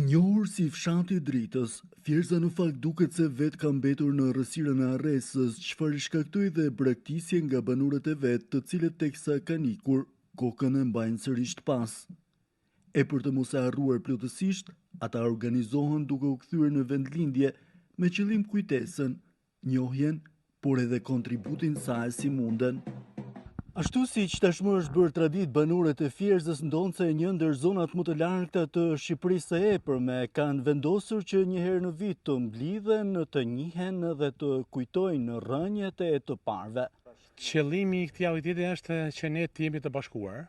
Njohur si fshati i Dritës, Fierza në fakt duket se vetë ka mbetur në errësirën e arresës, çfarë shkaktoi dhe braktisje nga banorët e vet, të cilët teksa kanë ikur, kokën e mbajnë sërish të pas. E për të mos e harruar plotësisht, ata organizohen duke u kthyer në vendlindje me qëllim kujtesën, njohjen, por edhe kontributin saj si munden. Ashtu si që tashmë është bërë tradit, banorët e Fierzës ndonë se një ndër zonat më të largëta të Shqipërisë së epërme kanë vendosur që një herë në vit të mblidhen, të njihen dhe të kujtojnë rënjet e të parëve. Qëllimi i këtij aktiviteti është që ne të jemi të bashkuar.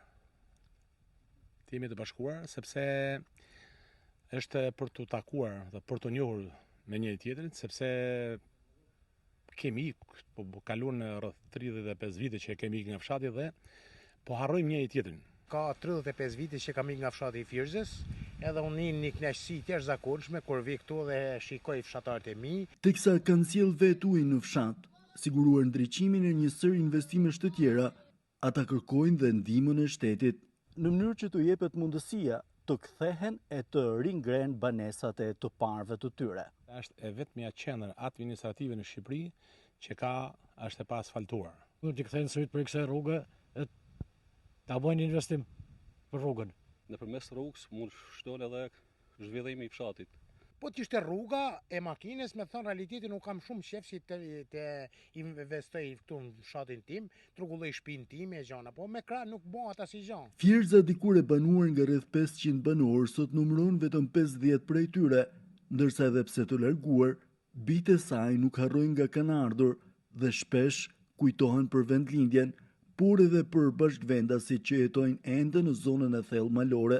Të jemi të bashkuar sepse është për të takuar dhe për të njohur me njëri tjetrin, sepse kemi po kaluan rreth 35 vite që kemi ikë nga fshati dhe po harrojmë njëri tjetrin. Ka 35 vite që kam ikë nga fshati i Fierzës, edhe unë një kënaqësi të jashtëzakonshme kur vi këtu dhe shikoj fshatarët e mi. Teksa kanë sjell vet ujin në fshat, siguruar ndriçimin e një sër investimesh të tjera, ata kërkojnë dhe ndihmën e shtetit, në mënyrë që t'u jepet mundësia të kthehen e të ringren banesat e të parëve të tyre. Është e vetmja qendër administrative në Shqipëri që është e pa asfaltuar. Mund të kthehen sërish për kësaj rrugë, ta bëjnë investim për rrugën. Nëpërmes rrugës mund shton edhe zhvillimi i fshatit. Po të ishte rruga e makines, me thënë realitetin nuk kam shumë qef si të investoj këtu në fshatin tim, të rregulloj shtëpinë time e gjana, po me krah nuk bëhet asnjë gjë. Fierza, dikur e banuar nga rreth 500 banor, sot numëron vetëm 50 prej tyre, ndërsa edhe pse të larguar, bijtë e saj nuk harrojnë nga kanë ardhur dhe shpesh kujtohen për vendlindjen, por edhe për bashkëvendasit që jetojnë ende në zonën e thellë malore.